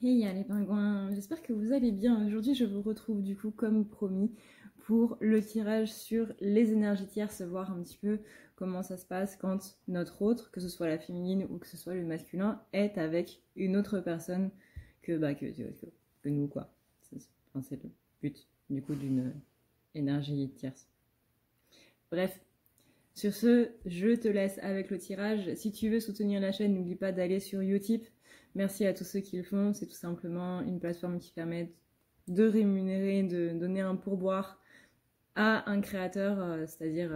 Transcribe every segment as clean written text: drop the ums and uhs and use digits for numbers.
Hey les pingouins, j'espère que vous allez bien. Aujourd'hui, je vous retrouve du coup comme promis pour le tirage sur les énergies tierces, voir un petit peu comment ça se passe quand notre autre, que ce soit la féminine ou que ce soit le masculin, est avec une autre personne que nous, quoi. C'est le but du coup d'une énergie tierce. Bref, sur ce, je te laisse avec le tirage. Si tu veux soutenir la chaîne, n'oublie pas d'aller sur Utip. Merci à tous ceux qui le font. C'est tout simplement une plateforme qui permet de rémunérer, de donner un pourboire à un créateur, c'est-à-dire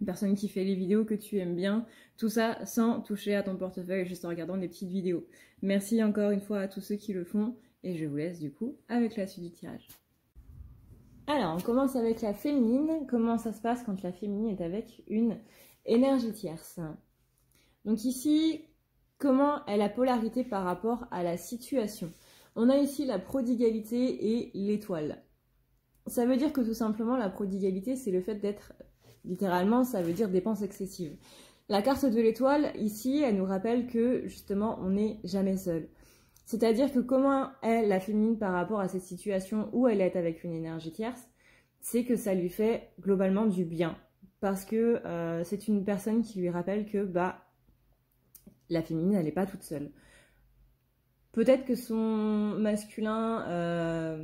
une personne qui fait les vidéos que tu aimes bien. Tout ça sans toucher à ton portefeuille, juste en regardant des petites vidéos. Merci encore une fois à tous ceux qui le font. Et je vous laisse du coup avec la suite du tirage. Alors, on commence avec la féminine. Comment ça se passe quand la féminine est avec une énergie tierce? Donc ici, comment est la polarité par rapport à la situation? On a ici la prodigalité et l'étoile. Ça veut dire que tout simplement, la prodigalité, c'est le fait d'être, littéralement, ça veut dire dépense excessive. La carte de l'étoile, ici, elle nous rappelle que, justement, on n'est jamais seul. C'est-à-dire que comment est la féminine par rapport à cette situation où elle est avec une énergie tierce, c'est que ça lui fait globalement du bien. Parce que c'est une personne qui lui rappelle que la féminine, elle n'est pas toute seule. Peut-être que son masculin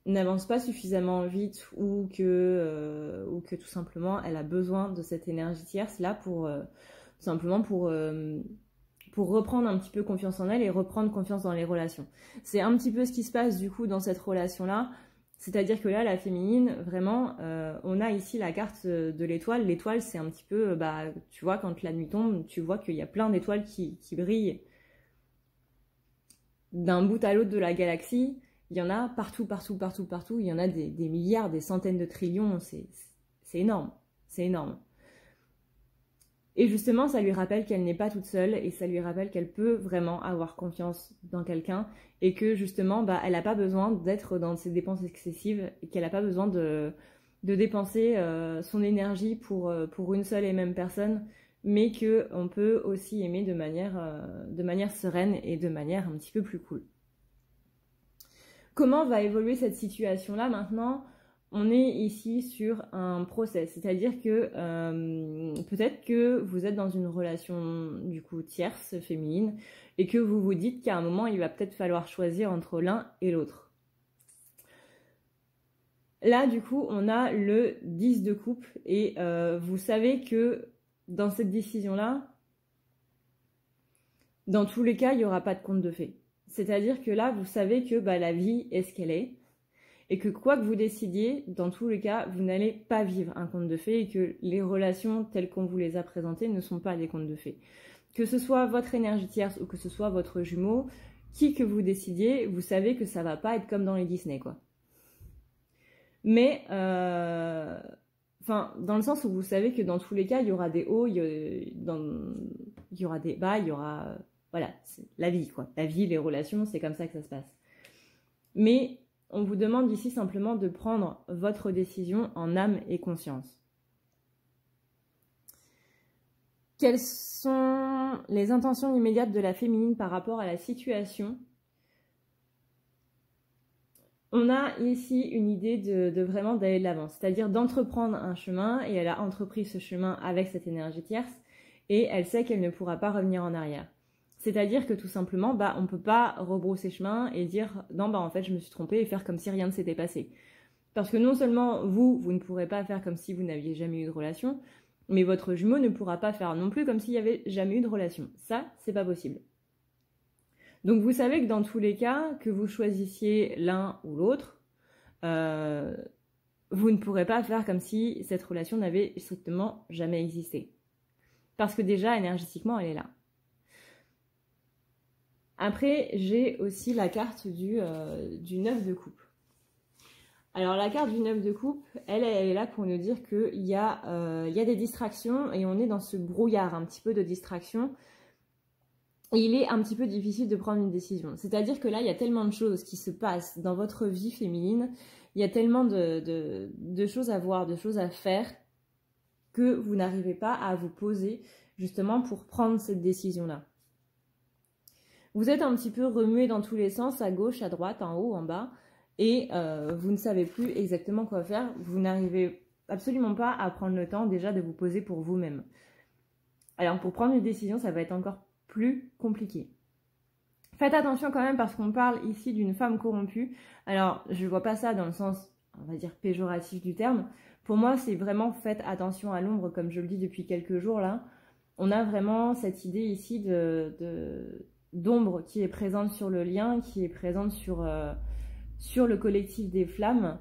n'avance pas suffisamment vite ou que tout simplement elle a besoin de cette énergie tierce là pour tout simplement pour reprendre un petit peu confiance en elle et reprendre confiance dans les relations. C'est un petit peu ce qui se passe du coup dans cette relation-là. C'est-à-dire que là, la féminine, vraiment, on a ici la carte de l'étoile. L'étoile, c'est un petit peu, tu vois, quand la nuit tombe, tu vois qu'il y a plein d'étoiles qui brillent d'un bout à l'autre de la galaxie. Il y en a partout, partout, partout, partout. Il y en a des milliards, des centaines de trillions. C'est énorme. C'est énorme. Et justement, ça lui rappelle qu'elle n'est pas toute seule et ça lui rappelle qu'elle peut vraiment avoir confiance dans quelqu'un et que justement, elle n'a pas besoin d'être dans ses dépenses excessives et qu'elle n'a pas besoin de dépenser son énergie pour une seule et même personne, mais qu'on peut aussi aimer de manière sereine et de manière un petit peu plus cool. Comment va évoluer cette situation-là maintenant ? On est ici sur un process, c'est-à-dire que peut-être que vous êtes dans une relation du coup tierce, féminine, et que vous vous dites qu'à un moment, il va peut-être falloir choisir entre l'un et l'autre. Là, du coup, on a le 10 de coupe, et vous savez que dans cette décision-là, dans tous les cas, il n'y aura pas de conte de fées. C'est-à-dire que là, vous savez que la vie est ce qu'elle est, et que quoi que vous décidiez, dans tous les cas, vous n'allez pas vivre un conte de fées et que les relations telles qu'on vous les a présentées ne sont pas des contes de fées. Que ce soit votre énergie tierce ou que ce soit votre jumeau, qui que vous décidiez, vous savez que ça va pas être comme dans les Disney, quoi. Mais, dans le sens où vous savez que dans tous les cas, il y aura des hauts, il y aura des bas, il y aura... Voilà, c'est la vie, quoi. La vie, les relations, c'est comme ça que ça se passe. Mais on vous demande ici simplement de prendre votre décision en âme et conscience. Quelles sont les intentions immédiates de la féminine par rapport à la situation? On a ici une idée de vraiment d'aller de l'avant, c'est-à-dire d'entreprendre un chemin, et elle a entrepris ce chemin avec cette énergie tierce, et elle sait qu'elle ne pourra pas revenir en arrière. C'est-à-dire que tout simplement, on ne peut pas rebrousser chemin et dire « Non, en fait, je me suis trompée » et faire comme si rien ne s'était passé. Parce que non seulement vous ne pourrez pas faire comme si vous n'aviez jamais eu de relation, mais votre jumeau ne pourra pas faire non plus comme s'il n'y avait jamais eu de relation. Ça, c'est pas possible. Donc vous savez que dans tous les cas, que vous choisissiez l'un ou l'autre, vous ne pourrez pas faire comme si cette relation n'avait strictement jamais existé. Parce que déjà, énergétiquement, elle est là. Après, j'ai aussi la carte du 9 de coupe. Alors la carte du 9 de coupe, elle est là pour nous dire qu'il y a des distractions et on est dans ce brouillard, un petit peu de distraction. Et il est un petit peu difficile de prendre une décision. C'est-à-dire que là, il y a tellement de choses qui se passent dans votre vie féminine, il y a tellement de choses à voir, de choses à faire, que vous n'arrivez pas à vous poser justement pour prendre cette décision-là. Vous êtes un petit peu remué dans tous les sens, à gauche, à droite, en haut, en bas, et vous ne savez plus exactement quoi faire. Vous n'arrivez absolument pas à prendre le temps déjà de vous poser pour vous-même. Alors pour prendre une décision, ça va être encore plus compliqué. Faites attention quand même parce qu'on parle ici d'une femme corrompue. Alors je ne vois pas ça dans le sens, on va dire, péjoratif du terme. Pour moi, c'est vraiment faites attention à l'ombre, comme je le dis depuis quelques jours là. On a vraiment cette idée ici d'ombre qui est présente sur le lien, qui est présente sur le collectif des flammes,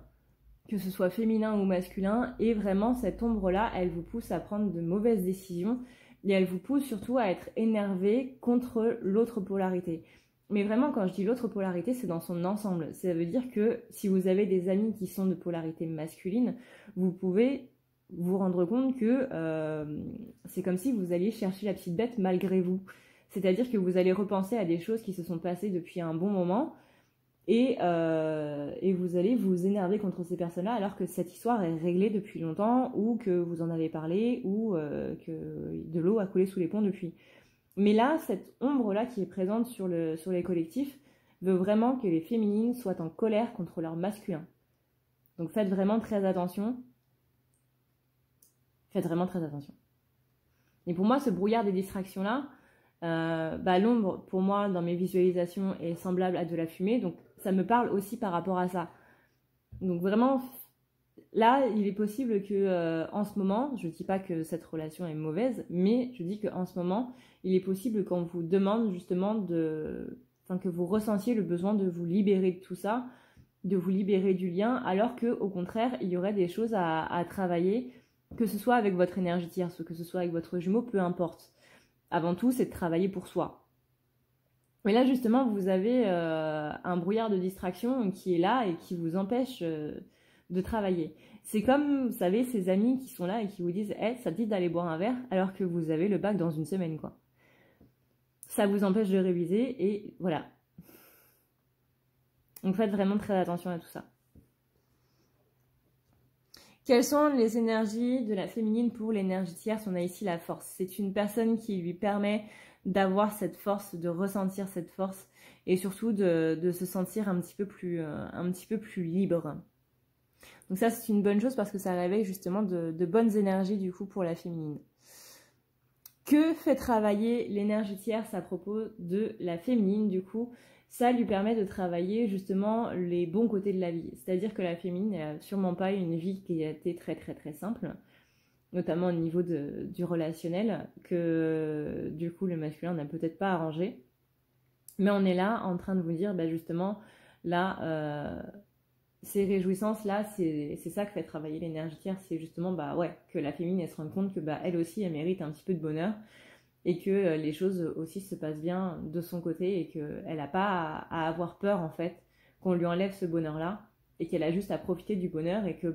que ce soit féminin ou masculin. Et vraiment, cette ombre-là, elle vous pousse à prendre de mauvaises décisions et elle vous pousse surtout à être énervé contre l'autre polarité. Mais vraiment, quand je dis l'autre polarité, c'est dans son ensemble. Ça veut dire que si vous avez des amis qui sont de polarité masculine, vous pouvez vous rendre compte que c'est comme si vous alliez chercher la petite bête malgré vous. C'est-à-dire que vous allez repenser à des choses qui se sont passées depuis un bon moment et vous allez vous énerver contre ces personnes-là alors que cette histoire est réglée depuis longtemps ou que vous en avez parlé ou que de l'eau a coulé sous les ponts depuis. Mais là, cette ombre-là qui est présente sur les collectifs veut vraiment que les féminines soient en colère contre leur masculin. Donc faites vraiment très attention. Faites vraiment très attention. Et pour moi, ce brouillard des distractions-là, l'ombre, pour moi, dans mes visualisations, est semblable à de la fumée. Donc ça me parle aussi par rapport à ça. Donc vraiment, là, il est possible que en ce moment, je ne dis pas que cette relation est mauvaise, mais je dis qu'en ce moment, il est possible qu'on vous demande justement que vous ressentiez le besoin de vous libérer de tout ça, de vous libérer du lien, alors qu'au contraire, il y aurait des choses à travailler, que ce soit avec votre énergie tierce ou que ce soit avec votre jumeau, peu importe. Avant tout, c'est de travailler pour soi. Mais là, justement, vous avez un brouillard de distraction qui est là et qui vous empêche de travailler. C'est comme, vous savez, ces amis qui sont là et qui vous disent hey, ça te dit d'aller boire un verre alors que vous avez le bac dans une semaine, quoi. Ça vous empêche de réviser et voilà. Donc faites vraiment très attention à tout ça. Quelles sont les énergies de la féminine pour l'énergie tierce? On a ici la force. C'est une personne qui lui permet d'avoir cette force, de ressentir cette force et surtout de se sentir un petit peu plus libre. Donc ça, c'est une bonne chose parce que ça réveille justement de bonnes énergies du coup pour la féminine. Que fait travailler l'énergie tierce à propos de la féminine du coup? Ça lui permet de travailler justement les bons côtés de la vie. C'est-à-dire que la féminine n'a sûrement pas une vie qui a été très très très simple, notamment au niveau du relationnel, que du coup le masculin n'a peut-être pas arrangé. Mais on est là en train de vous dire justement, là, ces réjouissances-là, c'est ça que fait travailler l'énergie tierce, c'est justement que la féminine elle se rende compte que elle aussi elle mérite un petit peu de bonheur et que les choses aussi se passent bien de son côté et qu'elle n'a pas à avoir peur en fait qu'on lui enlève ce bonheur-là et qu'elle a juste à profiter du bonheur et que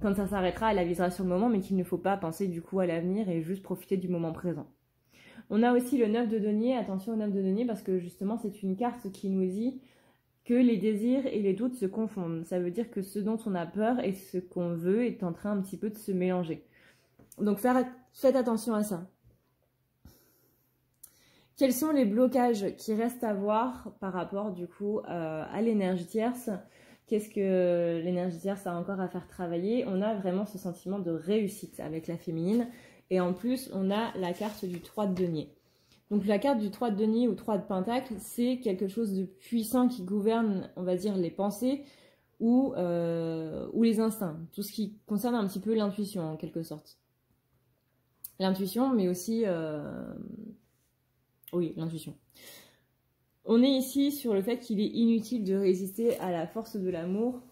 quand ça s'arrêtera, elle avisera sur le moment mais qu'il ne faut pas penser du coup à l'avenir et juste profiter du moment présent. On a aussi le 9 de denier, attention au 9 de denier parce que justement c'est une carte qui nous dit que les désirs et les doutes se confondent. Ça veut dire que ce dont on a peur et ce qu'on veut est en train un petit peu de se mélanger. Donc faites attention à ça. Quels sont les blocages qui restent à voir par rapport du coup à l'énergie tierce? Qu'est-ce que l'énergie tierce a encore à faire travailler? On a vraiment ce sentiment de réussite avec la féminine. Et en plus, on a la carte du 3 de denier. Donc la carte du 3 de denier ou 3 de pentacle, c'est quelque chose de puissant qui gouverne, on va dire, les pensées ou les instincts. Tout ce qui concerne un petit peu l'intuition en quelque sorte. L'intuition, mais aussi... Oui, l'intuition. On est ici sur le fait qu'il est inutile de résister à la force de l'amour.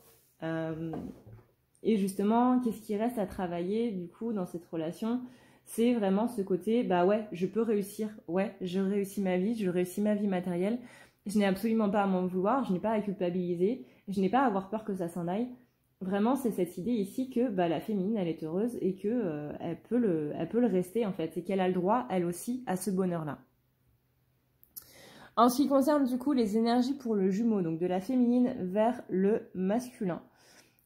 Et justement, qu'est-ce qui reste à travailler du coup dans cette relation? C'est vraiment ce côté, je peux réussir. Ouais, je réussis ma vie, je réussis ma vie matérielle. Je n'ai absolument pas à m'en vouloir, je n'ai pas à culpabiliser, je n'ai pas à avoir peur que ça s'en aille. Vraiment, c'est cette idée ici que la féminine, elle est heureuse et que elle peut le rester en fait. Et qu'elle a le droit, elle aussi, à ce bonheur-là. En ce qui concerne du coup les énergies pour le jumeau, donc de la féminine vers le masculin,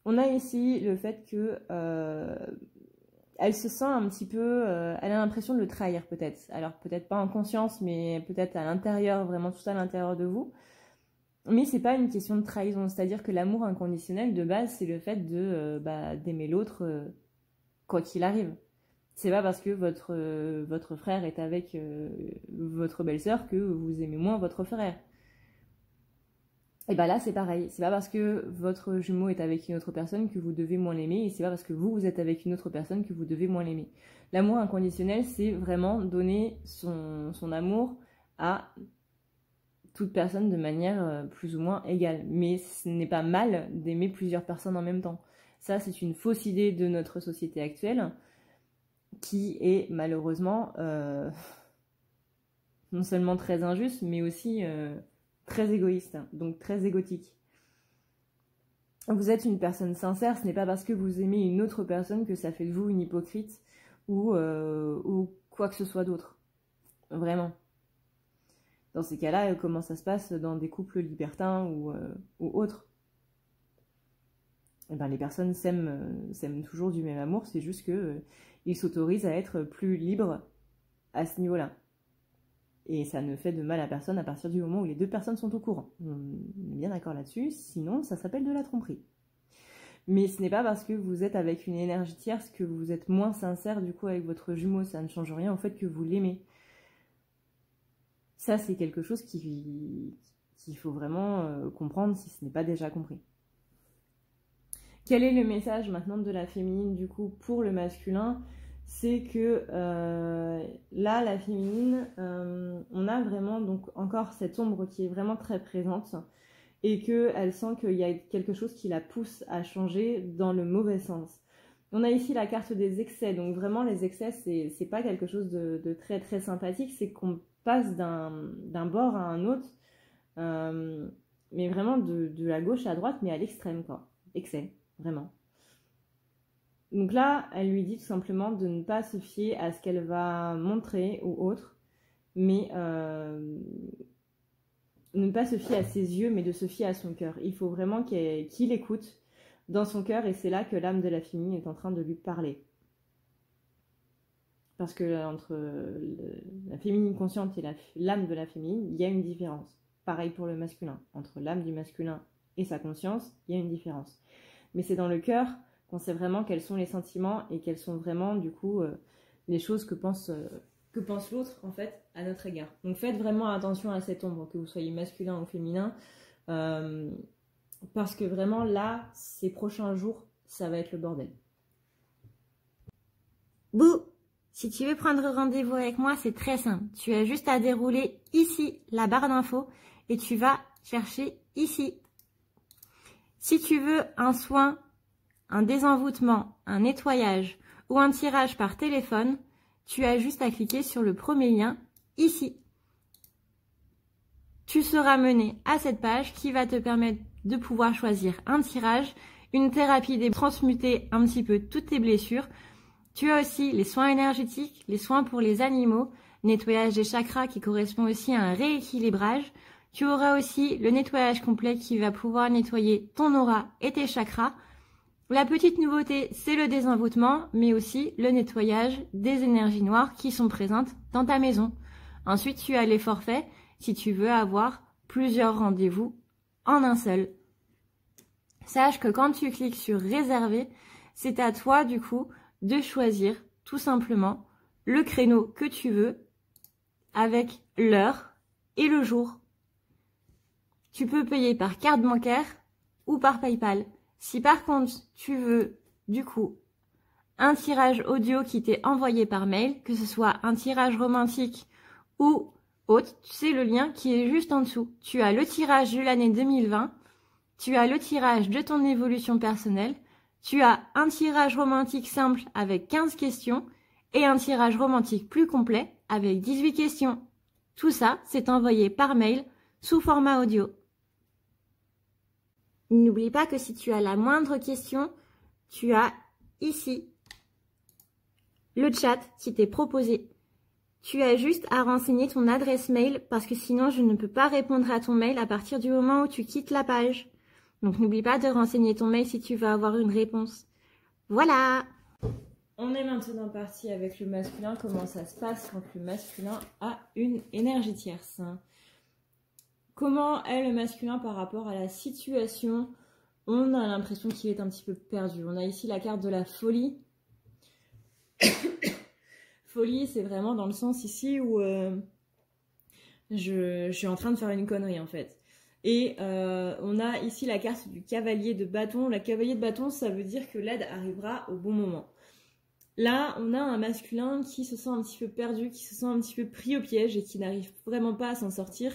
on a ici le fait que elle se sent un petit peu, elle a l'impression de le trahir peut-être. Alors peut-être pas en conscience, mais peut-être à l'intérieur, vraiment tout à l'intérieur de vous. Mais c'est pas une question de trahison, c'est-à-dire que l'amour inconditionnel de base, c'est le fait d'aimer l'autre quoi qu'il arrive. C'est pas parce que votre frère est avec votre belle-sœur que vous aimez moins votre frère. Et là c'est pareil, c'est pas parce que votre jumeau est avec une autre personne que vous devez moins l'aimer, et c'est pas parce que vous êtes avec une autre personne que vous devez moins l'aimer. L'amour inconditionnel, c'est vraiment donner son amour à toute personne de manière plus ou moins égale. Mais ce n'est pas mal d'aimer plusieurs personnes en même temps. Ça, c'est une fausse idée de notre société actuelle qui est malheureusement non seulement très injuste, mais aussi très égoïste, donc très égotique. Vous êtes une personne sincère, ce n'est pas parce que vous aimez une autre personne que ça fait de vous une hypocrite ou quoi que ce soit d'autre. Vraiment. Dans ces cas-là, comment ça se passe dans des couples libertins ou autres? Les personnes s'aiment toujours du même amour, c'est juste qu'ils s'autorisent à être plus libres à ce niveau-là. Et ça ne fait de mal à personne à partir du moment où les deux personnes sont au courant. On est bien d'accord là-dessus, sinon ça s'appelle de la tromperie. Mais ce n'est pas parce que vous êtes avec une énergie tierce que vous êtes moins sincère du coup avec votre jumeau, ça ne change rien au fait que vous l'aimez. Ça, c'est quelque chose qu'il faut vraiment comprendre si ce n'est pas déjà compris. Quel est le message maintenant de la féminine du coup pour le masculin? C'est que là, la féminine, on a vraiment donc encore cette ombre qui est vraiment très présente et qu'elle sent qu'il y a quelque chose qui la pousse à changer dans le mauvais sens. On a ici la carte des excès, donc vraiment les excès, c'est pas quelque chose de très très sympathique, c'est qu'on passe d'un bord à un autre, mais vraiment de la gauche à droite, mais à l'extrême quoi. Excès, vraiment. Donc là, elle lui dit tout simplement de ne pas se fier à ce qu'elle va montrer ou autre, mais ne pas se fier à ses yeux, mais de se fier à son cœur. Il faut vraiment qu'il écoute dans son cœur, et c'est là que l'âme de la féminine est en train de lui parler. Parce que entre la féminine consciente et l'âme de la féminine, il y a une différence. Pareil pour le masculin. Entre l'âme du masculin et sa conscience, il y a une différence. Mais c'est dans le cœur qu'on sait vraiment quels sont les sentiments et quelles sont vraiment, du coup, les choses que pense l'autre, en fait, à notre égard. Donc faites vraiment attention à cette ombre, que vous soyez masculin ou féminin, parce que vraiment, là, ces prochains jours, ça va être le bordel. Bouh! Si tu veux prendre rendez-vous avec moi, c'est très simple. Tu as juste à dérouler ici la barre d'infos et tu vas chercher ici. Si tu veux un soin, un désenvoûtement, un nettoyage ou un tirage par téléphone, tu as juste à cliquer sur le premier lien ici. Tu seras mené à cette page qui va te permettre de pouvoir choisir un tirage, une thérapie transmuter un petit peu toutes tes blessures. Tu as aussi les soins énergétiques, les soins pour les animaux, nettoyage des chakras qui correspond aussi à un rééquilibrage. Tu auras aussi le nettoyage complet qui va pouvoir nettoyer ton aura et tes chakras. La petite nouveauté, c'est le désenvoûtement, mais aussi le nettoyage des énergies noires qui sont présentes dans ta maison. Ensuite, tu as les forfaits si tu veux avoir plusieurs rendez-vous en un seul. Sache que quand tu cliques sur réserver, c'est à toi du coup de choisir tout simplement le créneau que tu veux avec l'heure et le jour. Tu peux payer par carte bancaire ou par PayPal. Si par contre tu veux du coup un tirage audio qui t'est envoyé par mail, que ce soit un tirage romantique ou autre, c'est le lien qui est juste en dessous. Tu as le tirage de l'année 2020, tu as le tirage de ton évolution personnelle, tu as un tirage romantique simple avec 15 questions et un tirage romantique plus complet avec 18 questions. Tout ça, c'est envoyé par mail sous format audio. N'oublie pas que si tu as la moindre question, tu as ici le chat qui t'est proposé. Tu as juste à renseigner ton adresse mail parce que sinon je ne peux pas répondre à ton mail à partir du moment où tu quittes la page. Donc n'oublie pas de renseigner ton mail si tu veux avoir une réponse. Voilà! On est maintenant parti avec le masculin. Comment ça se passe quand le masculin a une énergie tierce? Comment est le masculin par rapport à la situation? On a l'impression qu'il est un petit peu perdu. On a ici la carte de la folie. Folie, c'est vraiment dans le sens ici où je suis en train de faire une connerie en fait. Et on a ici la carte du cavalier de bâton. La cavalier de bâton, ça veut dire que l'aide arrivera au bon moment. Là, on a un masculin qui se sent un petit peu perdu, qui se sent un petit peu pris au piège et qui n'arrive vraiment pas à s'en sortir.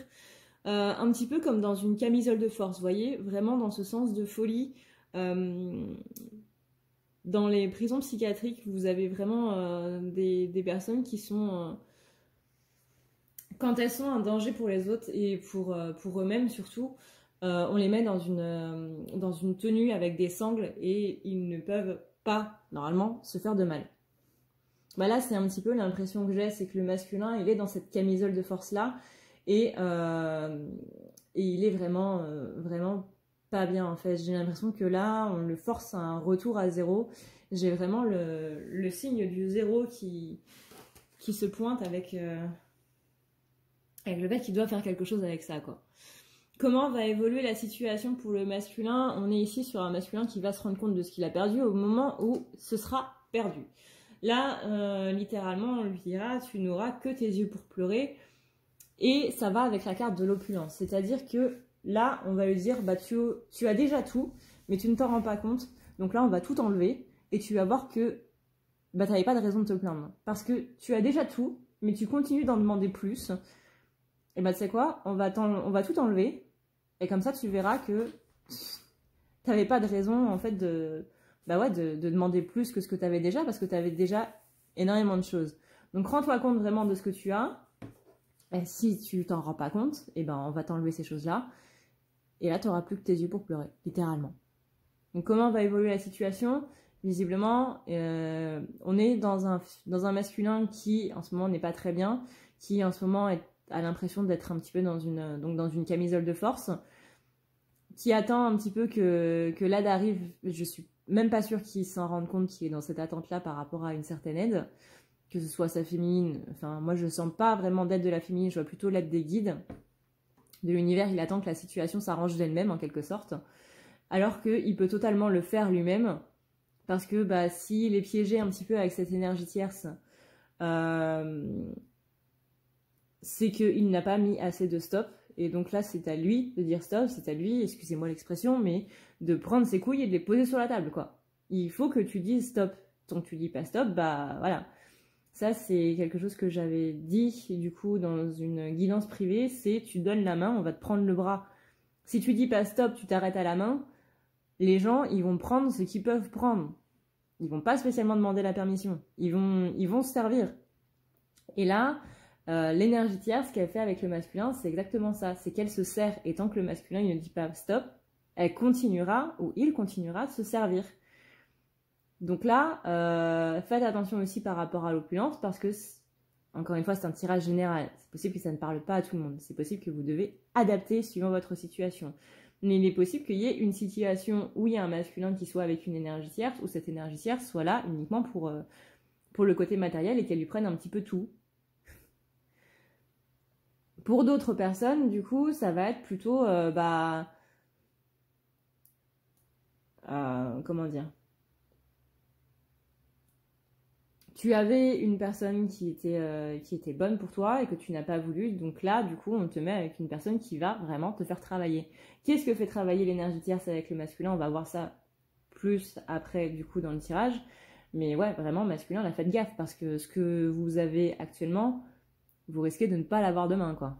Un petit peu comme dans une camisole de force, vous voyez, vraiment dans ce sens de folie. Dans les prisons psychiatriques, vous avez vraiment des personnes qui sont, quand elles sont un danger pour les autres et pour eux-mêmes surtout, on les met dans une tenue avec des sangles et ils ne peuvent pas, normalement, se faire de mal. Bah là, c'est un petit peu l'impression que j'ai, c'est que le masculin, il est dans cette camisole de force-là. Et il est vraiment pas bien en fait. J'ai l'impression que là, on le force à un retour à zéro. J'ai vraiment le signe du zéro qui se pointe avec le fait qu'il doit faire quelque chose avec ça, quoi. Comment va évoluer la situation pour le masculin? On est ici sur un masculin qui va se rendre compte de ce qu'il a perdu au moment où ce sera perdu. Là, littéralement, on lui dira « tu n'auras que tes yeux pour pleurer ». Et ça va avec la carte de l'opulence. C'est-à-dire que là, on va lui dire, bah, tu as déjà tout, mais tu ne t'en rends pas compte. Donc là, on va tout enlever et tu vas voir que bah, tu n'avais pas de raison de te plaindre. Parce que tu as déjà tout, mais tu continues d'en demander plus. Et bah, tu sais quoi, on va tout enlever. Et comme ça, tu verras que tu n'avais pas de raison, en fait, de demander plus que ce que tu avais déjà, parce que tu avais déjà énormément de choses. Donc, rends-toi compte vraiment de ce que tu as. Et si tu t'en rends pas compte, eh ben on va t'enlever ces choses-là. Et là, tu n'auras plus que tes yeux pour pleurer, littéralement. Donc comment va évoluer la situation? Visiblement, on est dans un masculin qui, en ce moment, n'est pas très bien, qui, en ce moment, a l'impression d'être un petit peu dans une camisole de force, qui attend un petit peu que l'aide arrive. Je suis même pas sûre qu'il s'en rende compte qu'il est dans cette attente-là par rapport à une certaine aide. Que ce soit sa féminine, enfin moi je sens pas vraiment d'aide de la féminine, je vois plutôt l'aide des guides de l'univers. Il attend que la situation s'arrange d'elle-même en quelque sorte, alors qu'il peut totalement le faire lui-même, parce que bah, s'il est piégé un petit peu avec cette énergie tierce, c'est qu'il n'a pas mis assez de stop, et donc là c'est à lui de dire stop, c'est à lui, excusez-moi l'expression, mais de prendre ses couilles et de les poser sur la table, quoi. Il faut que tu dises stop. Tant que tu dis pas stop, bah voilà. Ça, c'est quelque chose que j'avais dit, du coup, dans une guidance privée, c'est tu donnes la main, on va te prendre le bras. Si tu dis pas stop, tu t'arrêtes à la main, les gens, ils vont prendre ce qu'ils peuvent prendre. Ils vont pas spécialement demander la permission. Ils vont se servir. Et là, l'énergie tierce, ce qu'elle fait avec le masculin, c'est exactement ça. C'est qu'elle se sert, et tant que le masculin, il ne dit pas stop, elle continuera, ou il continuera de se servir. Donc là, faites attention aussi par rapport à l'opulence parce que, encore une fois, c'est un tirage général. C'est possible que ça ne parle pas à tout le monde. C'est possible que vous devez adapter suivant votre situation. Mais il est possible qu'il y ait une situation où il y a un masculin qui soit avec une énergie tierce, où cette énergie tierce soit là uniquement pour le côté matériel et qu'elle lui prenne un petit peu tout. Pour d'autres personnes, du coup, ça va être plutôt, comment dire ? Tu avais une personne qui était bonne pour toi et que tu n'as pas voulu. Donc là, du coup, on te met avec une personne qui va vraiment te faire travailler. Qu'est-ce que fait travailler l'énergie tierce avec le masculin? On va voir ça plus après, du coup, dans le tirage. Mais ouais, vraiment, masculin, là, faites gaffe parce que ce que vous avez actuellement, vous risquez de ne pas l'avoir demain, quoi.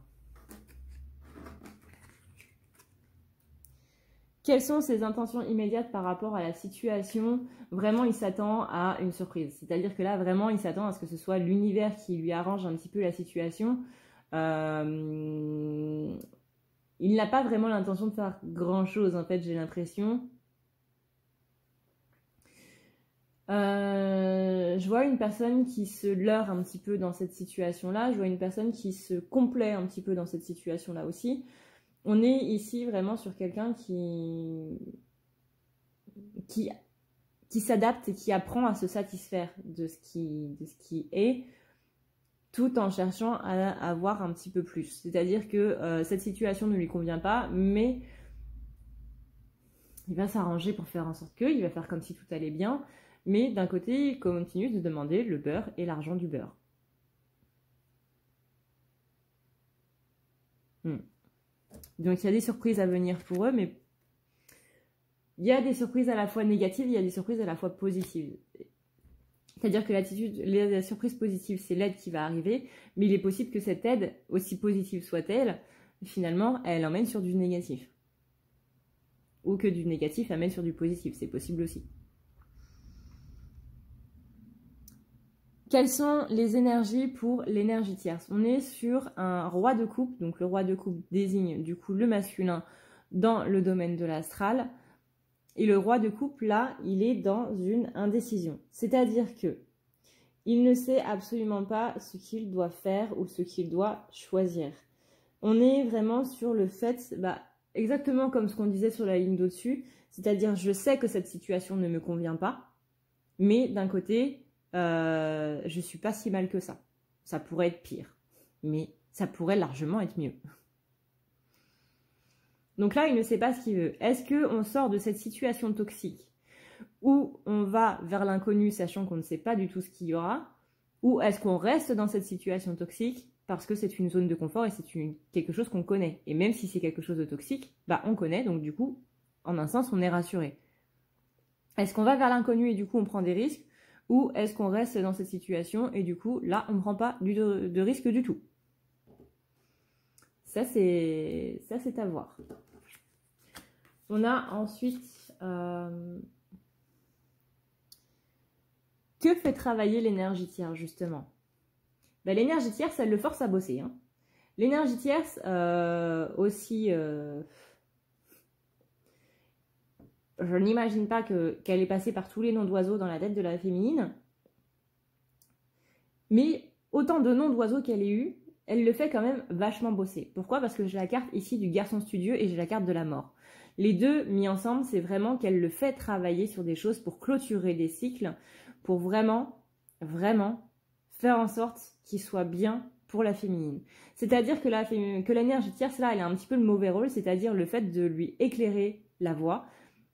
Quelles sont ses intentions immédiates par rapport à la situation? Vraiment, il s'attend à une surprise. C'est-à-dire que là, vraiment, il s'attend à ce que ce soit l'univers qui lui arrange un petit peu la situation. Il n'a pas vraiment l'intention de faire grand-chose, en fait, j'ai l'impression. Je vois une personne qui se leurre un petit peu dans cette situation-là. Je vois une personne qui se complaît un petit peu dans cette situation-là aussi. On est ici vraiment sur quelqu'un qui qui s'adapte et qui apprend à se satisfaire de ce qui est, tout en cherchant à avoir un petit peu plus. C'est-à-dire que cette situation ne lui convient pas, mais il va s'arranger pour faire en sorte que, il va faire comme si tout allait bien, mais d'un côté, il continue de demander le beurre et l'argent du beurre. Donc il y a des surprises à venir pour eux, mais il y a des surprises à la fois négatives, il y a des surprises à la fois positives. C'est-à-dire que la surprise positive, c'est l'aide qui va arriver, mais il est possible que cette aide, aussi positive soit-elle, finalement, elle emmène sur du négatif. Ou que du négatif amène sur du positif, c'est possible aussi. Quelles sont les énergies pour l'énergie tierce? On est sur un roi de coupe, donc le roi de coupe désigne du coup le masculin dans le domaine de l'astral. Et le roi de coupe, là, il est dans une indécision. C'est-à-dire que il ne sait absolument pas ce qu'il doit faire ou ce qu'il doit choisir. On est vraiment sur le fait, exactement comme ce qu'on disait sur la ligne d'au-dessus, c'est-à-dire je sais que cette situation ne me convient pas, mais d'un côté, je suis pas si mal que ça. Ça pourrait être pire, mais ça pourrait largement être mieux. Donc là, il ne sait pas ce qu'il veut. Est-ce qu'on sort de cette situation toxique où on va vers l'inconnu sachant qu'on ne sait pas du tout ce qu'il y aura, ou est-ce qu'on reste dans cette situation toxique parce que c'est une zone de confort et c'est quelque chose qu'on connaît. Et même si c'est quelque chose de toxique, on connaît, donc du coup, en un sens, on est rassuré. Est-ce qu'on va vers l'inconnu et du coup on prend des risques, ou est-ce qu'on reste dans cette situation et du coup, là, on ne prend pas de risque du tout? Ça, c'est à voir. On a ensuite... que fait travailler l'énergie tierce, justement? L'énergie tierce, elle le force à bosser. Hein. L'énergie tierce, aussi... je n'imagine pas qu'elle est passée par tous les noms d'oiseaux dans la tête de la féminine. Mais autant de noms d'oiseaux qu'elle ait eu, elle le fait quand même vachement bosser. Pourquoi? Parce que j'ai la carte ici du garçon studieux et j'ai la carte de la mort. Les deux mis ensemble, c'est vraiment qu'elle le fait travailler sur des choses pour clôturer des cycles, pour vraiment, vraiment faire en sorte qu'il soit bien pour la féminine. C'est-à-dire que l'énergie tierce, là, elle a un petit peu le mauvais rôle, c'est-à-dire le fait de lui éclairer la voie,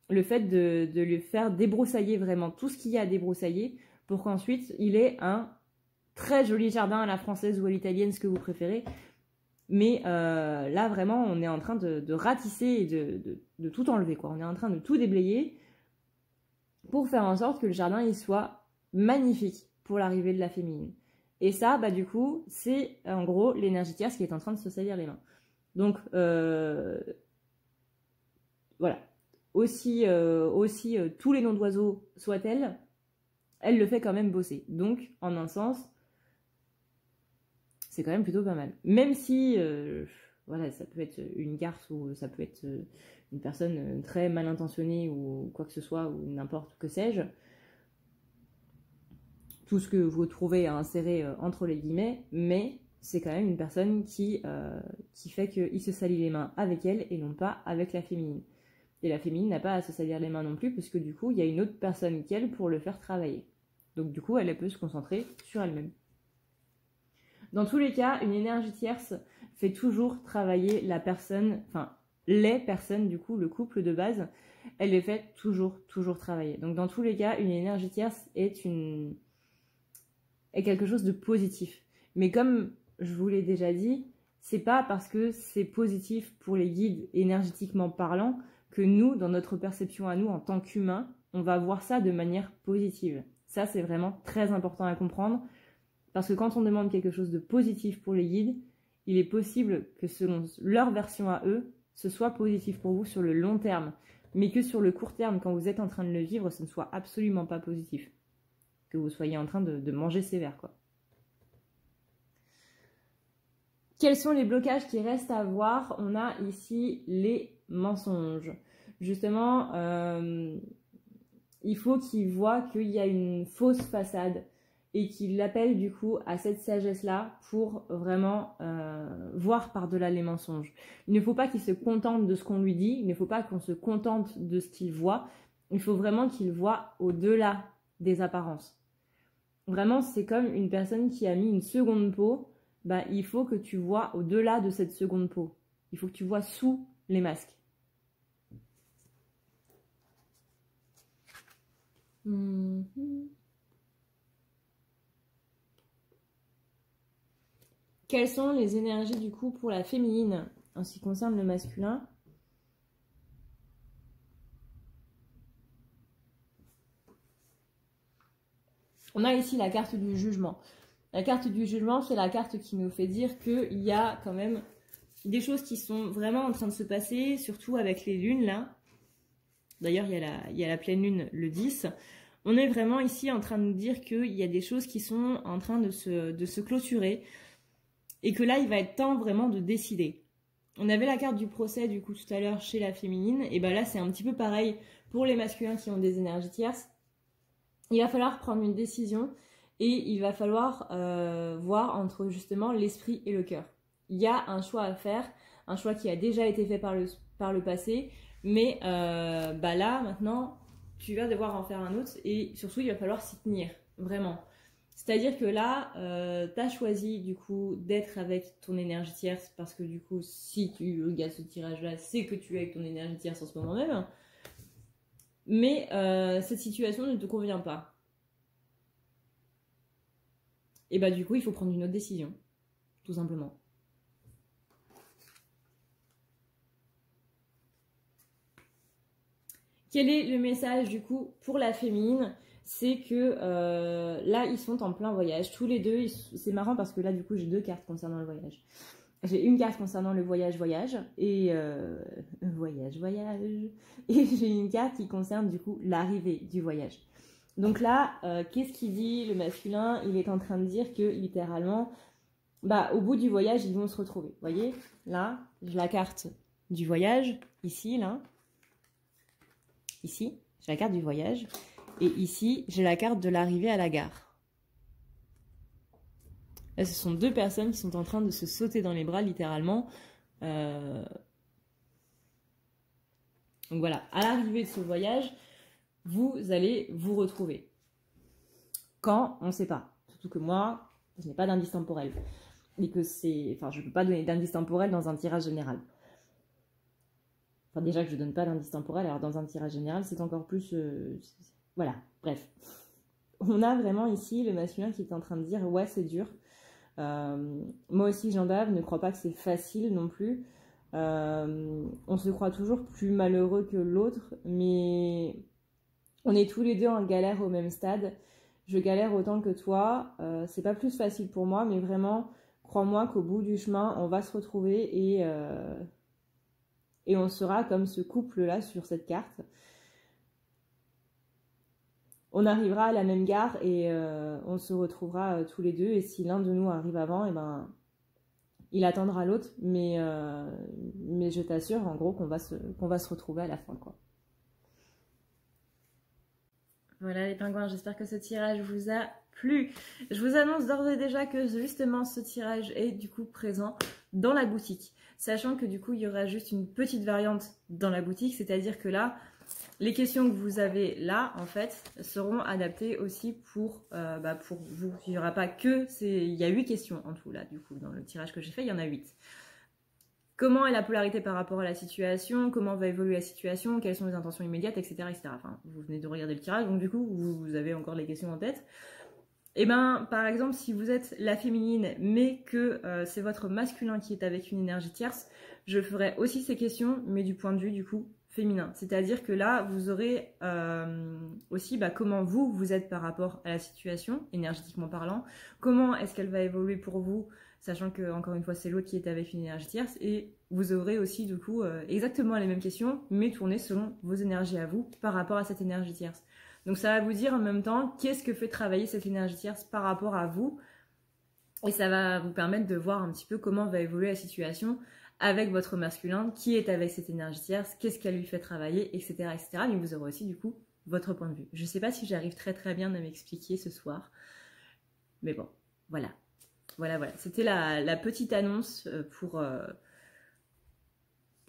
le fait de lui faire débroussailler vraiment tout ce qu'il y a à débroussailler pour qu'ensuite il ait un très joli jardin à la française ou à l'italienne, ce que vous préférez. Mais là, vraiment, on est en train de ratisser et de tout enlever, quoi. On est en train de tout déblayer pour faire en sorte que le jardin il soit magnifique pour l'arrivée de la féminine. Et ça, du coup, c'est en gros l'énergie tierce qui est en train de se salir les mains. Donc, voilà. Aussi tous les noms d'oiseaux soient-elles, elle le fait quand même bosser. Donc, en un sens, c'est quand même plutôt pas mal. Même si, voilà, ça peut être une garce ou ça peut être une personne très mal intentionnée ou quoi que ce soit, ou n'importe que sais-je. Tout ce que vous trouvez à insérer entre les guillemets, mais c'est quand même une personne qui fait qu'il se salit les mains avec elle et non pas avec la féminine. Et la féminine n'a pas à se salir les mains non plus, puisque du coup, il y a une autre personne qu'elle pour le faire travailler. Donc du coup, elle peut se concentrer sur elle-même. Dans tous les cas, une énergie tierce fait toujours travailler la personne, enfin les personnes, du coup, le couple de base, elle les fait toujours travailler. Donc dans tous les cas, une énergie tierce est quelque chose de positif. Mais comme je vous l'ai déjà dit, c'est pas parce que c'est positif pour les guides énergétiquement parlant que nous, dans notre perception à nous, en tant qu'humains, on va voir ça de manière positive. Ça, c'est vraiment très important à comprendre, parce que quand on demande quelque chose de positif pour les guides, il est possible que selon leur version à eux, ce soit positif pour vous sur le long terme, mais que sur le court terme, quand vous êtes en train de le vivre, ce ne soit absolument pas positif. Que vous soyez en train de manger sévère, quoi. Quels sont les blocages qui restent à voir? On a ici les mensonges. Justement, il faut qu'il voit qu'il y a une fausse façade et qu'il appelle du coup à cette sagesse-là pour vraiment voir par-delà les mensonges. Il ne faut pas qu'il se contente de ce qu'on lui dit, il ne faut pas qu'on se contente de ce qu'il voit. Il faut vraiment qu'il voit au-delà des apparences. Vraiment, c'est comme une personne qui a mis une seconde peau. Bah, il faut que tu vois au-delà de cette seconde peau. Il faut que tu vois sous les masques. Quelles sont les énergies du coup pour la féminine en ce qui concerne le masculin? On a ici la carte du jugement. La carte du jugement, c'est la carte qui nous fait dire qu'il y a quand même des choses qui sont vraiment en train de se passer, surtout avec les lunes là. D'ailleurs, il y a la pleine lune le 10. On est vraiment ici en train de nous dire qu'il y a des choses qui sont en train de se clôturer et que là, il va être temps vraiment de décider. On avait la carte du procès du coup tout à l'heure chez la féminine, et ben là, c'est un petit peu pareil pour les masculins qui ont des énergies tierces. Il va falloir prendre une décision et il va falloir voir entre justement l'esprit et le cœur. Il y a un choix à faire, un choix qui a déjà été fait par le passé, mais bah là maintenant tu vas devoir en faire un autre et surtout il va falloir s'y tenir, vraiment. C'est-à-dire que là, tu as choisi du coup d'être avec ton énergie tierce parce que du coup si tu regardes ce tirage-là, c'est que tu es avec ton énergie tierce en ce moment même. Mais cette situation ne te convient pas. Et bah du coup, il faut prendre une autre décision, tout simplement. Quel est le message du coup pour la féminine? C'est que là, ils sont en plein voyage. Tous les deux, c'est marrant parce que là, du coup, j'ai deux cartes concernant le voyage. J'ai une carte concernant le voyage et voyage. Et j'ai une carte qui concerne du coup l'arrivée du voyage. Donc là, qu'est-ce qu'il dit le masculin? Il est en train de dire que littéralement, bah, au bout du voyage, ils vont se retrouver. Vous voyez, là, j'ai la carte du voyage, ici, là. Ici, j'ai la carte du voyage. Et ici, j'ai la carte de l'arrivée à la gare. Là, ce sont deux personnes qui sont en train de se sauter dans les bras, littéralement. Donc voilà, à l'arrivée de ce voyage, vous allez vous retrouver. Quand, on ne sait pas. Surtout que moi, je n'ai pas d'indice temporel. Et que c'est... Enfin, je ne peux pas donner d'indice temporel dans un tirage général. Enfin, déjà que je ne donne pas d'indice temporel, alors dans un tirage général, c'est encore plus... Voilà, bref. On a vraiment ici le masculin qui est en train de dire « Ouais, c'est dur. Moi aussi, j'en bave. Ne crois pas que c'est facile non plus. On se croit toujours plus malheureux que l'autre, mais on est tous les deux en galère au même stade. Je galère autant que toi. C'est pas plus facile pour moi, mais vraiment, crois-moi qu'au bout du chemin, on va se retrouver et on sera comme ce couple-là sur cette carte. On arrivera à la même gare et on se retrouvera tous les deux. Et si l'un de nous arrive avant, et ben, il attendra l'autre. Mais je t'assure, en gros, qu'on va se retrouver à la fin, quoi. Voilà les pingouins, j'espère que ce tirage vous a plu. Je vous annonce d'ores et déjà que justement ce tirage est du coup présent dans la boutique. Sachant que du coup il y aura juste une petite variante dans la boutique, c'est-à-dire que là, les questions que vous avez là en fait seront adaptées aussi pour vous. Il n'y aura pas que, il y a 8 questions en tout là du coup dans le tirage que j'ai fait, il y en a 8. Comment est la polarité par rapport à la situation? Comment va évoluer la situation? Quelles sont les intentions immédiates, etc., etc. Enfin, vous venez de regarder le tirage, donc du coup, vous avez encore les questions en tête. Et ben, par exemple, si vous êtes la féminine, mais que c'est votre masculin qui est avec une énergie tierce, je ferai aussi ces questions, mais du point de vue, du coup, féminin. C'est-à-dire que là, vous aurez aussi comment vous êtes par rapport à la situation, énergétiquement parlant. Comment est-ce qu'elle va évoluer pour vous, sachant que, encore une fois, c'est l'autre qui est avec une énergie tierce. Et vous aurez aussi, du coup, exactement les mêmes questions, mais tournées selon vos énergies à vous par rapport à cette énergie tierce. Donc ça va vous dire en même temps qu'est-ce que fait travailler cette énergie tierce par rapport à vous. Et ça va vous permettre de voir un petit peu comment va évoluer la situation avec votre masculin, qui est avec cette énergie tierce, qu'est-ce qu'elle lui fait travailler, etc., etc. Mais vous aurez aussi du coup votre point de vue. Je ne sais pas si j'arrive très très bien à m'expliquer ce soir. Mais bon, voilà. Voilà. C'était la petite annonce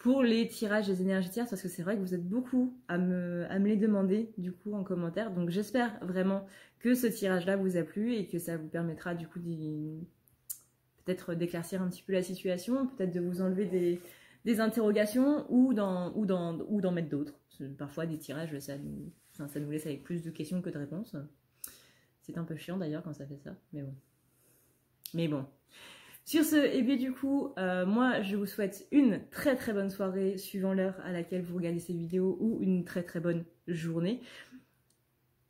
pour les tirages des énergies tierces, parce que c'est vrai que vous êtes beaucoup à me les demander du coup en commentaire. Donc j'espère vraiment que ce tirage-là vous a plu et que ça vous permettra du coup peut-être d'éclaircir un petit peu la situation, peut-être de vous enlever des interrogations ou d'en mettre d'autres. Parfois des tirages, ça nous laisse avec plus de questions que de réponses. C'est un peu chiant d'ailleurs quand ça fait ça, mais bon. Sur ce, et bien du coup, moi je vous souhaite une très très bonne soirée suivant l'heure à laquelle vous regardez ces vidéos ou une très très bonne journée.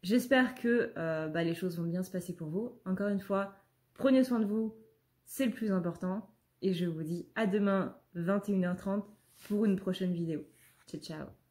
J'espère que les choses vont bien se passer pour vous. Encore une fois, prenez soin de vous, c'est le plus important. Et je vous dis à demain 21h30 pour une prochaine vidéo. Ciao ciao.